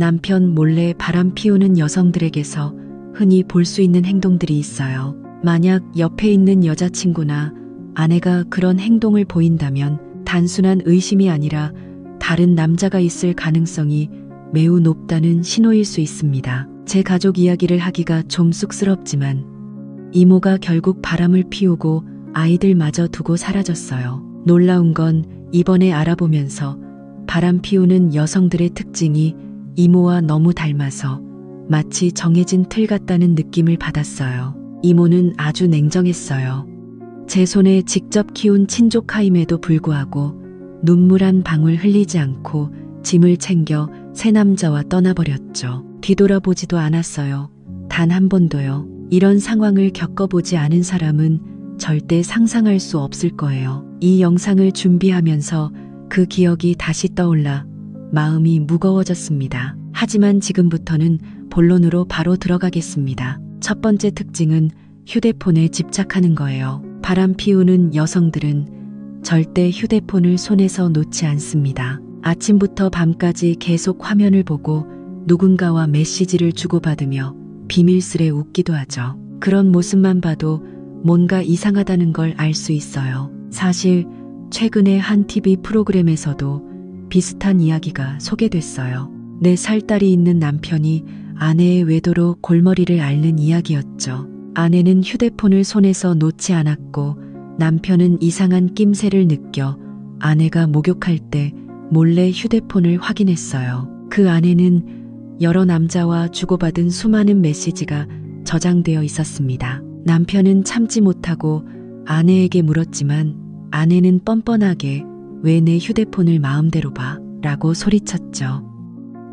남편 몰래 바람 피우는 여성들에게서 흔히 볼 수 있는 행동들이 있어요. 만약 옆에 있는 여자친구나 아내가 그런 행동을 보인다면 단순한 의심이 아니라 다른 남자가 있을 가능성이 매우 높다는 신호일 수 있습니다. 제 가족 이야기를 하기가 좀 쑥스럽지만 이모가 결국 바람을 피우고 아이들마저 두고 사라졌어요. 놀라운 건 이번에 알아보면서 바람 피우는 여성들의 특징이 이모와 너무 닮아서 마치 정해진 틀 같다는 느낌을 받았어요. 이모는 아주 냉정했어요. 제 손에 직접 키운 친조카임에도 불구하고 눈물 한 방울 흘리지 않고 짐을 챙겨 새 남자와 떠나버렸죠. 뒤돌아보지도 않았어요. 단 한 번도요. 이런 상황을 겪어보지 않은 사람은 절대 상상할 수 없을 거예요. 이 영상을 준비하면서 그 기억이 다시 떠올라 마음이 무거워졌습니다. 하지만 지금부터는 본론으로 바로 들어가겠습니다. 첫 번째 특징은 휴대폰에 집착하는 거예요. 바람 피우는 여성들은 절대 휴대폰을 손에서 놓지 않습니다. 아침부터 밤까지 계속 화면을 보고 누군가와 메시지를 주고받으며 비밀스레 웃기도 하죠. 그런 모습만 봐도 뭔가 이상하다는 걸 알 수 있어요. 사실 최근에 한 TV 프로그램에서도 비슷한 이야기가 소개됐어요. 4살 딸이 있는 남편이 아내의 외도로 골머리를 앓는 이야기였죠. 아내는 휴대폰을 손에서 놓지 않았고 남편은 이상한 낌새를 느껴 아내가 목욕할 때 몰래 휴대폰을 확인했어요. 그 안에는 여러 남자와 주고받은 수많은 메시지가 저장되어 있었습니다. 남편은 참지 못하고 아내에게 물었지만 아내는 뻔뻔하게 왜 내 휴대폰을 마음대로 봐? 라고 소리쳤죠.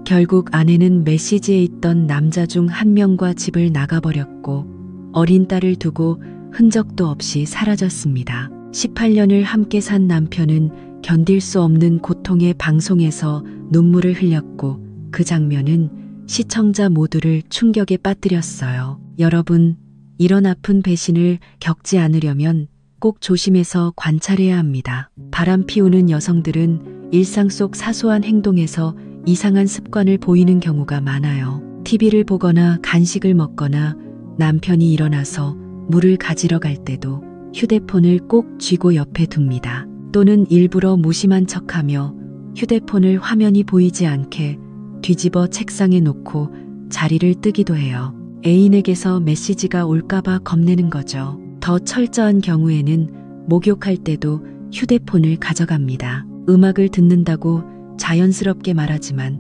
결국 아내는 메시지에 있던 남자 중 한 명과 집을 나가버렸고 어린 딸을 두고 흔적도 없이 사라졌습니다. 18년을 함께 산 남편은 견딜 수 없는 고통의 방송에서 눈물을 흘렸고 그 장면은 시청자 모두를 충격에 빠뜨렸어요. 여러분, 이런 아픈 배신을 겪지 않으려면 꼭 조심해서 관찰해야 합니다. 바람 피우는 여성들은 일상 속 사소한 행동에서 이상한 습관을 보이는 경우가 많아요. TV를 보거나 간식을 먹거나 남편이 일어나서 물을 가지러 갈 때도 휴대폰을 꼭 쥐고 옆에 둡니다. 또는 일부러 무심한 척하며 휴대폰을 화면이 보이지 않게 뒤집어 책상에 놓고 자리를 뜨기도 해요. 애인에게서 메시지가 올까봐 겁내는 거죠. 더 철저한 경우에는 목욕할 때도 휴대폰을 가져갑니다. 음악을 듣는다고 자연스럽게 말하지만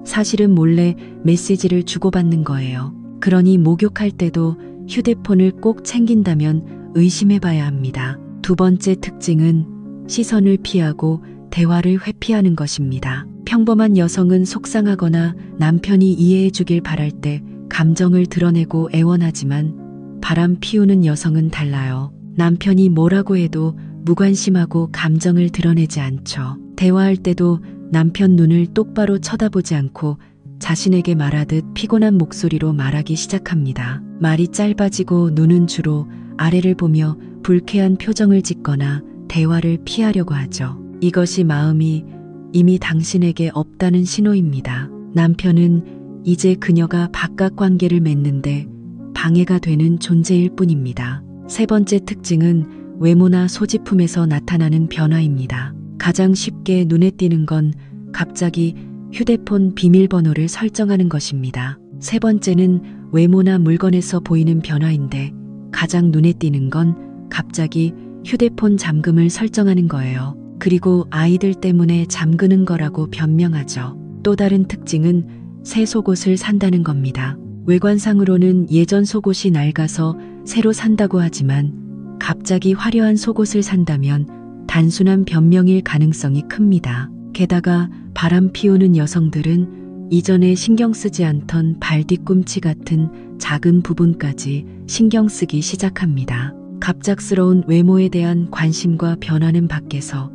사실은 몰래 메시지를 주고받는 거예요. 그러니 목욕할 때도 휴대폰을 꼭 챙긴다면 의심해봐야 합니다. 두 번째 특징은 시선을 피하고 대화를 회피하는 것입니다. 평범한 여성은 속상하거나 남편이 이해해주길 바랄 때 감정을 드러내고 애원하지만 바람 피우는 여성은 달라요. 남편이 뭐라고 해도 무관심하고 감정을 드러내지 않죠. 대화할 때도 남편 눈을 똑바로 쳐다보지 않고 자신에게 말하듯 피곤한 목소리로 말하기 시작합니다. 말이 짧아지고 눈은 주로 아래를 보며 불쾌한 표정을 짓거나 대화를 피하려고 하죠. 이것이 마음이 이미 당신에게 없다는 신호입니다. 남편은 이제 그녀가 바깥 관계를 맺는데 방해가 되는 존재일 뿐입니다. 세 번째 특징은 외모나 소지품에서 나타나는 변화입니다. 가장 쉽게 눈에 띄는 건 갑자기 휴대폰 비밀번호를 설정하는 것입니다. 세 번째는 외모나 물건에서 보이는 변화인데 가장 눈에 띄는 건 갑자기 휴대폰 잠금을 설정하는 거예요. 그리고 아이들 때문에 잠그는 거라고 변명하죠. 또 다른 특징은 새 속옷을 산다는 겁니다. 외관상으로는 예전 속옷이 낡아서 새로 산다고 하지만 갑자기 화려한 속옷을 산다면 단순한 변명일 가능성이 큽니다. 게다가 바람 피우는 여성들은 이전에 신경 쓰지 않던 발 뒤꿈치 같은 작은 부분까지 신경 쓰기 시작합니다. 갑작스러운 외모에 대한 관심과 변화는 밖에서,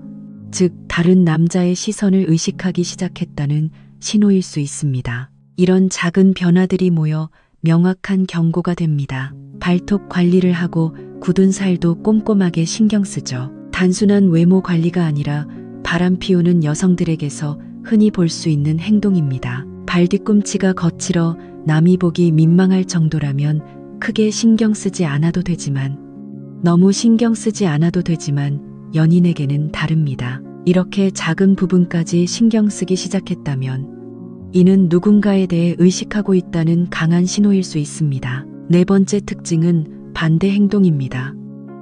즉 다른 남자의 시선을 의식하기 시작했다는 신호일 수 있습니다. 이런 작은 변화들이 모여 명확한 경고가 됩니다. 발톱 관리를 하고 굳은 살도 꼼꼼하게 신경 쓰죠. 단순한 외모 관리가 아니라 바람 피우는 여성들에게서 흔히 볼 수 있는 행동입니다. 발뒤꿈치가 거칠어 남이 보기 민망할 정도라면 크게 신경 쓰지 않아도 되지만, 너무 신경 쓰지 않아도 되지만 연인에게는 다릅니다. 이렇게 작은 부분까지 신경 쓰기 시작했다면 이는 누군가에 대해 의식하고 있다는 강한 신호일 수 있습니다. 네 번째 특징은 반대 행동입니다.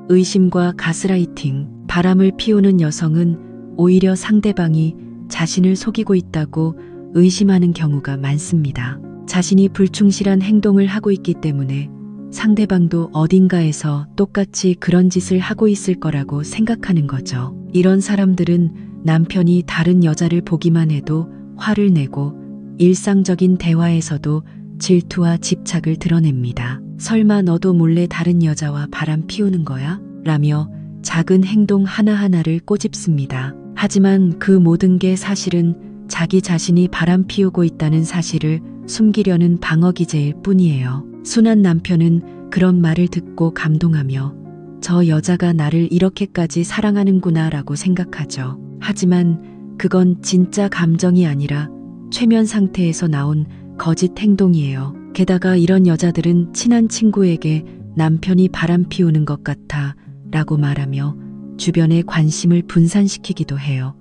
의심과 가스라이팅. 바람을 피우는 여성은 오히려 상대방이 자신을 속이고 있다고 의심하는 경우가 많습니다. 자신이 불충실한 행동을 하고 있기 때문에 상대방도 어딘가에서 똑같이 그런 짓을 하고 있을 거라고 생각하는 거죠. 이런 사람들은 남편이 다른 여자를 보기만 해도 화를 내고 일상적인 대화에서도 질투와 집착을 드러냅니다. 설마 너도 몰래 다른 여자와 바람 피우는 거야? 라며 작은 행동 하나하나를 꼬집습니다. 하지만 그 모든 게 사실은 자기 자신이 바람 피우고 있다는 사실을 숨기려는 방어 기제일 뿐이에요. 순한 남편은 그런 말을 듣고 감동하며 저 여자가 나를 이렇게까지 사랑하는구나 라고 생각하죠. 하지만 그건 진짜 감정이 아니라 최면 상태에서 나온 거짓 행동이에요. 게다가 이런 여자들은 친한 친구에게 남편이 바람 피우는 것 같아 라고 말하며 주변의 관심을 분산시키기도 해요.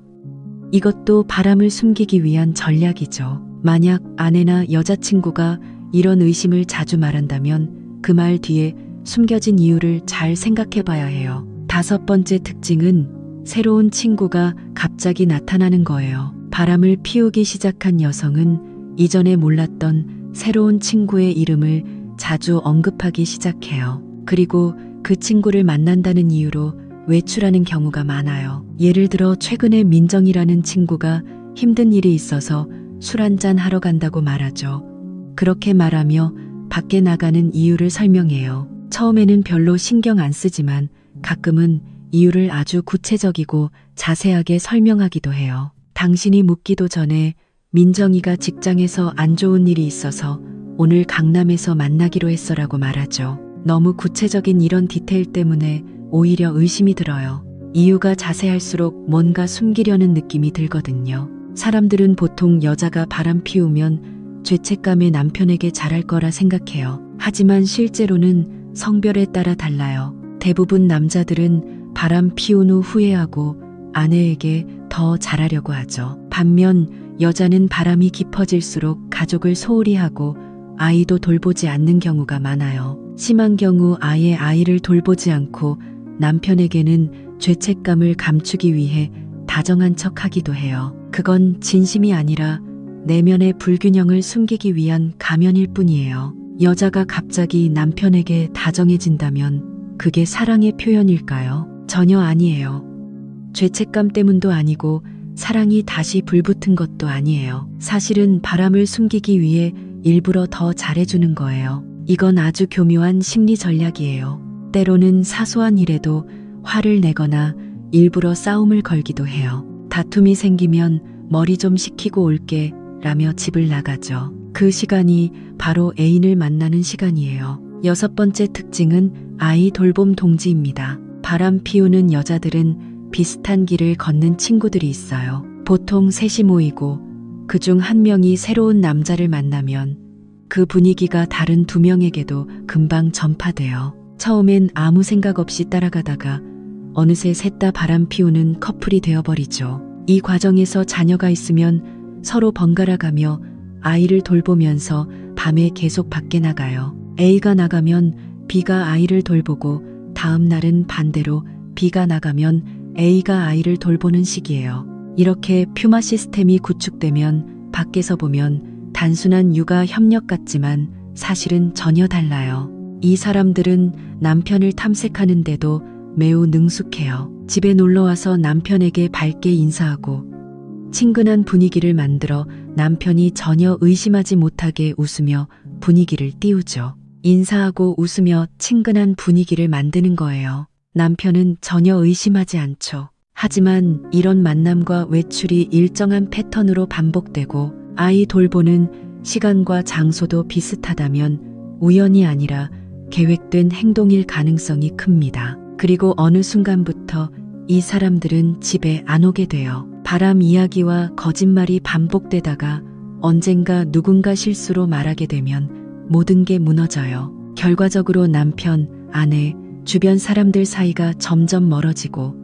이것도 바람을 숨기기 위한 전략이죠. 만약 아내나 여자친구가 이런 의심을 자주 말한다면 그 말 뒤에 숨겨진 이유를 잘 생각해 봐야 해요. 다섯 번째 특징은 새로운 친구가 갑자기 나타나는 거예요. 바람을 피우기 시작한 여성은 이전에 몰랐던 새로운 친구의 이름을 자주 언급하기 시작해요. 그리고 그 친구를 만난다는 이유로 외출하는 경우가 많아요. 예를 들어 최근에 민정이라는 친구가 힘든 일이 있어서 술 한잔 하러 간다고 말하죠. 그렇게 말하며 밖에 나가는 이유를 설명해요. 처음에는 별로 신경 안 쓰지만 가끔은 이유를 아주 구체적이고 자세하게 설명하기도 해요. 당신이 묻기도 전에 민정이가 직장에서 안 좋은 일이 있어서 오늘 강남에서 만나기로 했어라고 말하죠. 너무 구체적인 이런 디테일 때문에 오히려 의심이 들어요. 이유가 자세할수록 뭔가 숨기려는 느낌이 들거든요. 사람들은 보통 여자가 바람 피우면 죄책감에 남편에게 잘할 거라 생각해요. 하지만 실제로는 성별에 따라 달라요. 대부분 남자들은 바람 피운 후 후회하고 아내에게 더 잘하려고 하죠. 반면 여자는 바람이 깊어질수록 가족을 소홀히 하고 아이도 돌보지 않는 경우가 많아요. 심한 경우 아예 아이를 돌보지 않고 남편에게는 죄책감을 감추기 위해 다정한 척 하기도 해요. 그건 진심이 아니라 내면의 불균형을 숨기기 위한 가면일 뿐이에요. 여자가 갑자기 남편에게 다정해진다면 그게 사랑의 표현일까요? 전혀 아니에요. 죄책감 때문도 아니고 사랑이 다시 불붙은 것도 아니에요. 사실은 바람을 숨기기 위해 일부러 더 잘해주는 거예요. 이건 아주 교묘한 심리 전략이에요. 때로는 사소한 일에도 화를 내거나 일부러 싸움을 걸기도 해요. 다툼이 생기면 머리 좀 식히고 올게 라며 집을 나가죠. 그 시간이 바로 애인을 만나는 시간이에요. 여섯 번째 특징은 아이 돌봄 동지입니다. 바람 피우는 여자들은 비슷한 길을 걷는 친구들이 있어요. 보통 셋이 모이고 그중 한 명이 새로운 남자를 만나면 그 분위기가 다른 두 명에게도 금방 전파돼요. 처음엔 아무 생각 없이 따라가다가 어느새 셋 다 바람 피우는 커플이 되어버리죠. 이 과정에서 자녀가 있으면 서로 번갈아 가며 아이를 돌보면서 밤에 계속 밖에 나가요. A가 나가면 B가 아이를 돌보고 다음 날은 반대로 B가 나가면 A가 아이를 돌보는 식이에요. 이렇게 퓨마 시스템이 구축되면 밖에서 보면 단순한 육아 협력 같지만 사실은 전혀 달라요. 이 사람들은 남편을 탐색하는데도 매우 능숙해요. 집에 놀러와서 남편에게 밝게 인사하고 친근한 분위기를 만들어 남편이 전혀 의심하지 못하게 웃으며 분위기를 띄우죠. 인사하고 웃으며 친근한 분위기를 만드는 거예요. 남편은 전혀 의심하지 않죠. 하지만 이런 만남과 외출이 일정한 패턴으로 반복되고 아이 돌보는 시간과 장소도 비슷하다면 우연이 아니라 계획된 행동일 가능성이 큽니다. 그리고 어느 순간부터 이 사람들은 집에 안 오게 돼요. 바람 이야기와 거짓말이 반복되다가 언젠가 누군가 실수로 말하게 되면 모든 게 무너져요. 결과적으로 남편, 아내, 주변 사람들 사이가 점점 멀어지고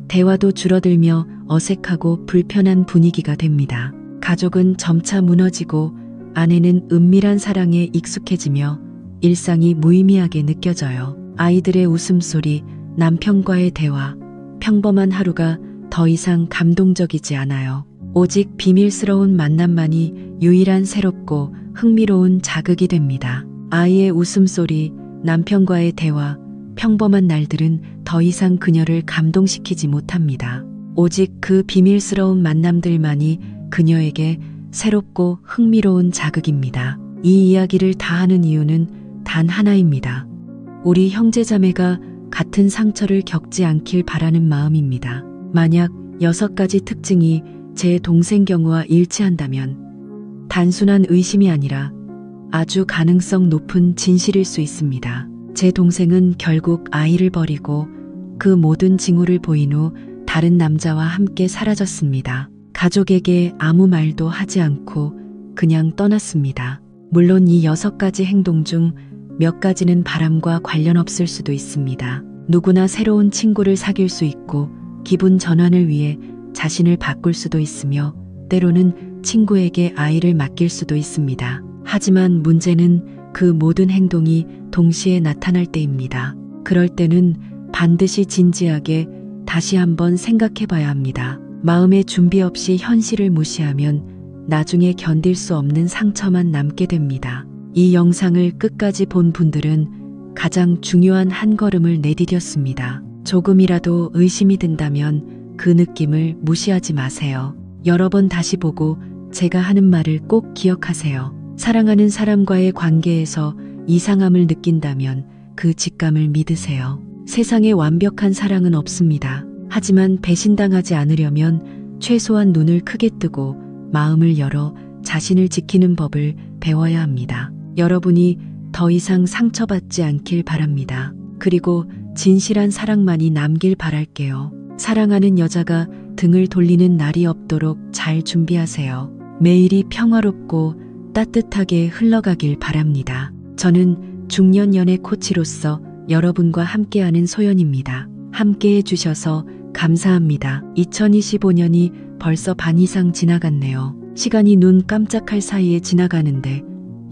대화도 줄어들며 어색하고 불편한 분위기가 됩니다. 가족은 점차 무너지고 아내는 은밀한 사랑에 익숙해지며 일상이 무의미하게 느껴져요. 아이들의 웃음소리, 남편과의 대화, 평범한 하루가 더 이상 감동적이지 않아요. 오직 비밀스러운 만남만이 유일한 새롭고 흥미로운 자극이 됩니다. 아이의 웃음소리, 남편과의 대화, 평범한 날들은 더 이상 그녀를 감동시키지 못합니다. 오직 그 비밀스러운 만남들만이 그녀에게 새롭고 흥미로운 자극입니다. 이 이야기를 다 하는 이유는 단 하나입니다. 우리 형제자매가 같은 상처를 겪지 않길 바라는 마음입니다. 만약 6가지 특징이 제 동생 경우와 일치한다면 단순한 의심이 아니라 아주 가능성 높은 진실일 수 있습니다. 제 동생은 결국 아이를 버리고 그 모든 징후를 보인 후 다른 남자와 함께 사라졌습니다. 가족에게 아무 말도 하지 않고 그냥 떠났습니다. 물론 이 6가지 행동 중 몇 가지는 바람과 관련 없을 수도 있습니다. 누구나 새로운 친구를 사귈 수 있고 기분 전환을 위해 자신을 바꿀 수도 있으며 때로는 친구에게 아이를 맡길 수도 있습니다. 하지만 문제는 그 모든 행동이 동시에 나타날 때입니다. 그럴 때는 반드시 진지하게 다시 한번 생각해 봐야 합니다. 마음의 준비 없이 현실을 무시하면 나중에 견딜 수 없는 상처만 남게 됩니다. 이 영상을 끝까지 본 분들은 가장 중요한 한 걸음을 내디뎠습니다. 조금이라도 의심이 든다면 그 느낌을 무시하지 마세요. 여러 번 다시 보고 제가 하는 말을 꼭 기억하세요. 사랑하는 사람과의 관계에서 이상함을 느낀다면 그 직감을 믿으세요. 세상에 완벽한 사랑은 없습니다. 하지만 배신당하지 않으려면 최소한 눈을 크게 뜨고 마음을 열어 자신을 지키는 법을 배워야 합니다. 여러분이 더 이상 상처받지 않길 바랍니다. 그리고 진실한 사랑만이 남길 바랄게요. 사랑하는 여자가 등을 돌리는 날이 없도록 잘 준비하세요. 매일이 평화롭고 따뜻하게 흘러가길 바랍니다. 저는 중년 연애 코치로서 여러분과 함께하는 소연입니다. 함께해 주셔서 감사합니다. 2025년이 벌써 반 이상 지나갔네요. 시간이 눈 깜짝할 사이에 지나가는데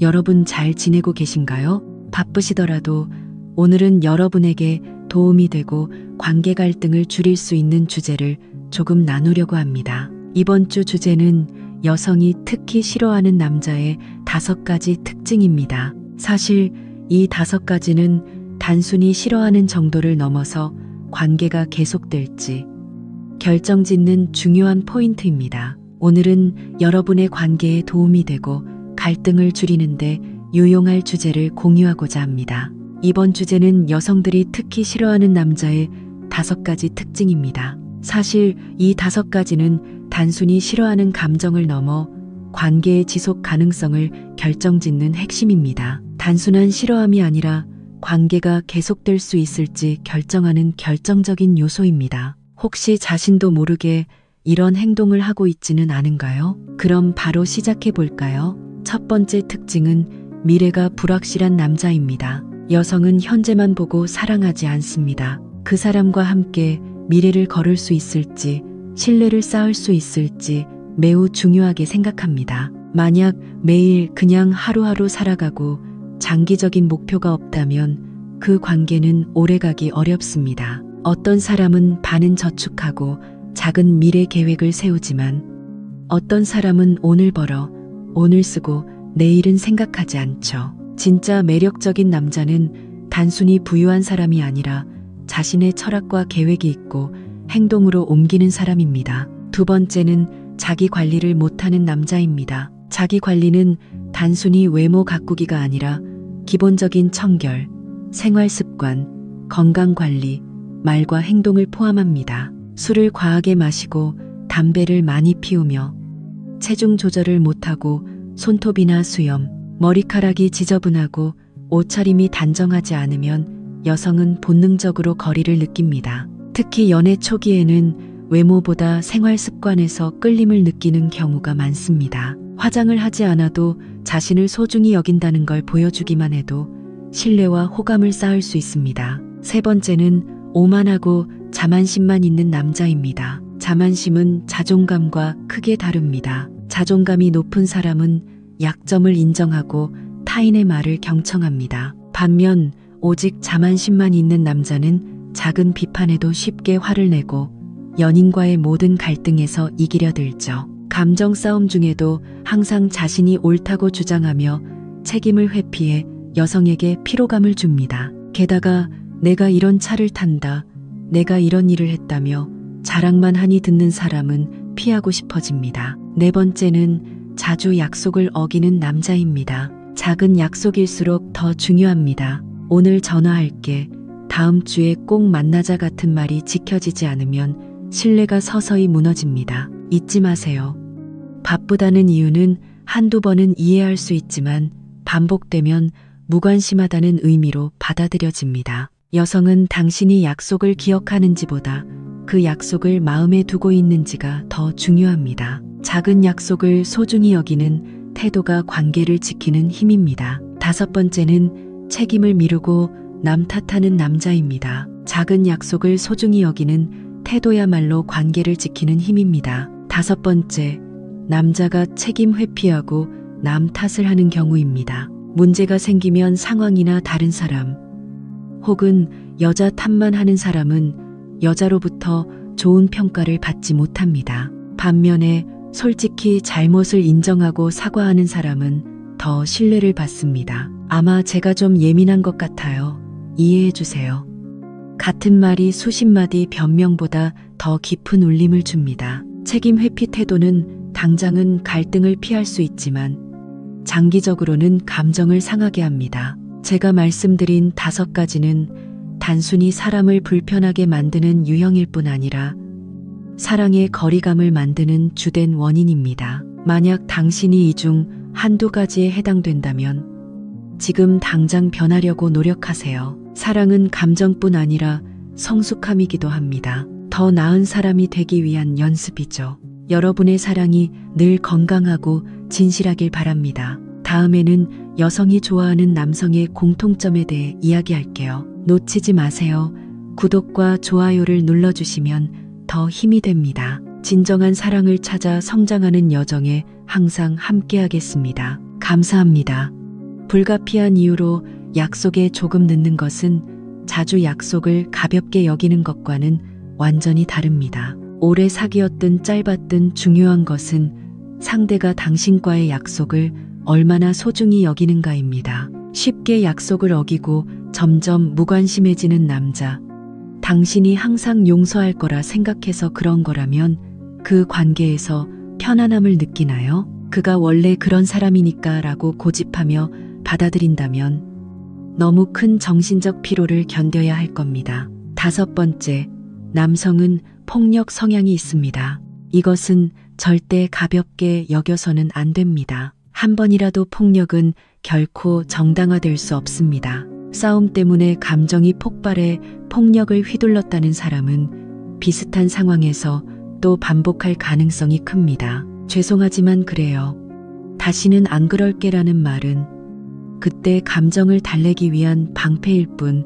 여러분 잘 지내고 계신가요? 바쁘시더라도 오늘은 여러분에게 도움이 되고 관계 갈등을 줄일 수 있는 주제를 조금 나누려고 합니다. 이번 주 주제는 여성이 특히 싫어하는 남자의 5가지 특징입니다. 사실 이 5가지는 단순히 싫어하는 정도를 넘어서 관계가 계속될지 결정짓는 중요한 포인트입니다. 오늘은 여러분의 관계에 도움이 되고 갈등을 줄이는데 유용할 주제를 공유하고자 합니다. 이번 주제는 여성들이 특히 싫어하는 남자의 5가지 특징입니다. 사실 이 5가지는 단순히 싫어하는 감정을 넘어 관계의 지속 가능성을 결정짓는 핵심입니다. 단순한 싫어함이 아니라 관계가 계속될 수 있을지 결정하는 결정적인 요소입니다. 혹시 자신도 모르게 이런 행동을 하고 있지는 않은가요? 그럼 바로 시작해 볼까요? 첫 번째 특징은 미래가 불확실한 남자입니다. 여성은 현재만 보고 사랑하지 않습니다. 그 사람과 함께 미래를 걸을 수 있을지, 신뢰를 쌓을 수 있을지 매우 중요하게 생각합니다. 만약 매일 그냥 하루하루 살아가고 장기적인 목표가 없다면 그 관계는 오래가기 어렵습니다. 어떤 사람은 반은 저축하고 작은 미래 계획을 세우지만 어떤 사람은 오늘 벌어 오늘 쓰고 내일은 생각하지 않죠. 진짜 매력적인 남자는 단순히 부유한 사람이 아니라 자신의 철학과 계획이 있고 행동으로 옮기는 사람입니다. 두 번째는 자기 관리를 못하는 남자입니다. 자기 관리는 단순히 외모 가꾸기가 아니라 기본적인 청결, 생활 습관, 건강 관리, 말과 행동을 포함합니다. 술을 과하게 마시고 담배를 많이 피우며 체중 조절을 못하고 손톱이나 수염, 머리카락이 지저분하고 옷차림이 단정하지 않으면 여성은 본능적으로 거리를 느낍니다. 특히 연애 초기에는 외모보다 생활 습관에서 끌림을 느끼는 경우가 많습니다. 화장을 하지 않아도 자신을 소중히 여긴다는 걸 보여주기만 해도 신뢰와 호감을 쌓을 수 있습니다. 세 번째는 오만하고 자만심만 있는 남자입니다. 자만심은 자존감과 크게 다릅니다. 자존감이 높은 사람은 약점을 인정하고 타인의 말을 경청합니다. 반면 오직 자만심만 있는 남자는 작은 비판에도 쉽게 화를 내고 연인과의 모든 갈등에서 이기려 들죠. 감정 싸움 중에도 항상 자신이 옳다고 주장하며 책임을 회피해 여성에게 피로감을 줍니다. 게다가 내가 이런 차를 탄다, 내가 이런 일을 했다며 자랑만 하니 듣는 사람은 피하고 싶어집니다. 네 번째는 자주 약속을 어기는 남자입니다. 작은 약속일수록 더 중요합니다. 오늘 전화할게, 다음 주에 꼭 만나자 같은 말이 지켜지지 않으면 신뢰가 서서히 무너집니다. 잊지 마세요. 바쁘다는 이유는 한두 번은 이해할 수 있지만 반복되면 무관심하다는 의미로 받아들여집니다. 여성은 당신이 약속을 기억하는지보다 그 약속을 마음에 두고 있는지가 더 중요합니다. 작은 약속을 소중히 여기는 태도가 관계를 지키는 힘입니다. 다섯 번째는 책임을 미루고 남 탓하는 남자입니다. 작은 약속을 소중히 여기는 태도야말로 관계를 지키는 힘입니다. 다섯 번째, 남자가 책임 회피하고 남 탓을 하는 경우입니다. 문제가 생기면 상황이나 다른 사람, 혹은 여자 탓만 하는 사람은 여자로부터 좋은 평가를 받지 못합니다. 반면에 솔직히 잘못을 인정하고 사과하는 사람은 더 신뢰를 받습니다. 아마 제가 좀 예민한 것 같아요. 이해해 주세요. 같은 말이 수십 마디 변명보다 더 깊은 울림을 줍니다. 책임 회피 태도는 당장은 갈등을 피할 수 있지만 장기적으로는 감정을 상하게 합니다. 제가 말씀드린 5가지는 단순히 사람을 불편하게 만드는 유형일 뿐 아니라 사랑의 거리감을 만드는 주된 원인입니다. 만약 당신이 이 중 한두 가지에 해당된다면 지금 당장 변하려고 노력하세요. 사랑은 감정뿐 아니라 성숙함이기도 합니다. 더 나은 사람이 되기 위한 연습이죠. 여러분의 사랑이 늘 건강하고 진실하길 바랍니다. 다음에는 여성이 좋아하는 남성의 공통점에 대해 이야기할게요. 놓치지 마세요. 구독과 좋아요를 눌러주시면 더 힘이 됩니다. 진정한 사랑을 찾아 성장하는 여정에 항상 함께하겠습니다. 감사합니다. 불가피한 이유로 약속에 조금 늦는 것은 자주 약속을 가볍게 여기는 것과는 완전히 다릅니다. 오래 사귀었든 짧았든 중요한 것은 상대가 당신과의 약속을 얼마나 소중히 여기는가입니다. 쉽게 약속을 어기고 점점 무관심해지는 남자. 당신이 항상 용서할 거라 생각해서 그런 거라면 그 관계에서 편안함을 느끼나요? 그가 원래 그런 사람이니까 라고 고집하며 받아들인다면 너무 큰 정신적 피로를 견뎌야 할 겁니다. 5번째, 남성은 폭력 성향이 있습니다. 이것은 절대 가볍게 여겨서는 안 됩니다. 한 번이라도 폭력은 결코 정당화될 수 없습니다. 싸움 때문에 감정이 폭발해 폭력을 휘둘렀다는 사람은 비슷한 상황에서 또 반복할 가능성이 큽니다. 죄송하지만 그래요. 다시는 안 그럴게라는 말은 그때 감정을 달래기 위한 방패일 뿐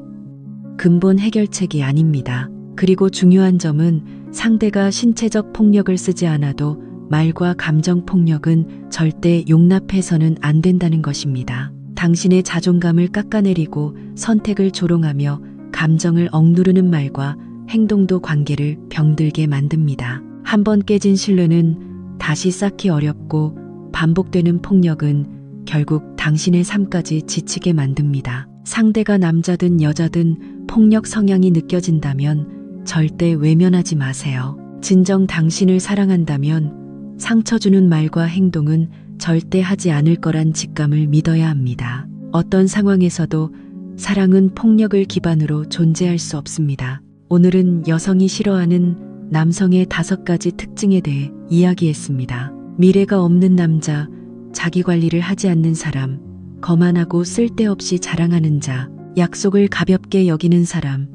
근본 해결책이 아닙니다. 그리고 중요한 점은 상대가 신체적 폭력을 쓰지 않아도 말과 감정 폭력은 절대 용납해서는 안 된다는 것입니다. 당신의 자존감을 깎아내리고 선택을 조롱하며 감정을 억누르는 말과 행동도 관계를 병들게 만듭니다. 한번 깨진 신뢰는 다시 쌓기 어렵고 반복되는 폭력은 결국 당신의 삶까지 지치게 만듭니다. 상대가 남자든 여자든 폭력 성향이 느껴진다면 절대 외면하지 마세요. 진정 당신을 사랑한다면 상처 주는 말과 행동은 절대 하지 않을 거란 직감을 믿어야 합니다. 어떤 상황에서도 사랑은 폭력을 기반으로 존재할 수 없습니다. 오늘은 여성이 싫어하는 남성의 5가지 특징에 대해 이야기했습니다. 미래가 없는 남자, 자기 관리를 하지 않는 사람, 거만하고 쓸데없이 자랑하는 자, 약속을 가볍게 여기는 사람,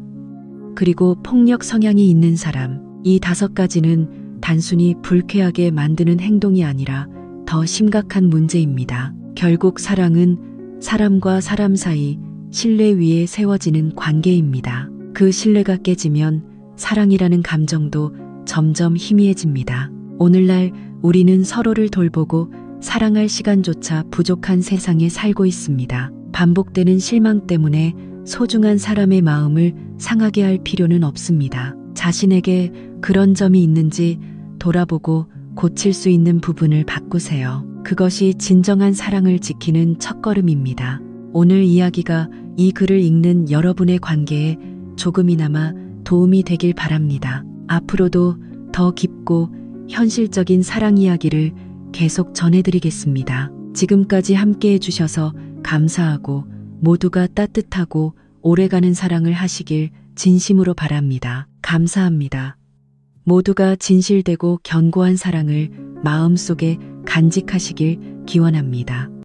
그리고 폭력 성향이 있는 사람. 이 5가지는 단순히 불쾌하게 만드는 행동이 아니라 더 심각한 문제입니다. 결국 사랑은 사람과 사람 사이 신뢰 위에 세워지는 관계입니다. 그 신뢰가 깨지면 사랑이라는 감정도 점점 희미해집니다. 오늘날 우리는 서로를 돌보고 사랑할 시간조차 부족한 세상에 살고 있습니다. 반복되는 실망 때문에 소중한 사람의 마음을 상하게 할 필요는 없습니다. 자신에게 그런 점이 있는지 돌아보고 고칠 수 있는 부분을 바꾸세요. 그것이 진정한 사랑을 지키는 첫걸음입니다. 오늘 이야기가 이 글을 읽는 여러분의 관계에 조금이나마 도움이 되길 바랍니다. 앞으로도 더 깊고 현실적인 사랑 이야기를 계속 전해드리겠습니다. 지금까지 함께 해주셔서 감사하고 모두가 따뜻하고 오래가는 사랑을 하시길 진심으로 바랍니다. 감사합니다. 모두가 진실되고 견고한 사랑을 마음속에 간직하시길 기원합니다.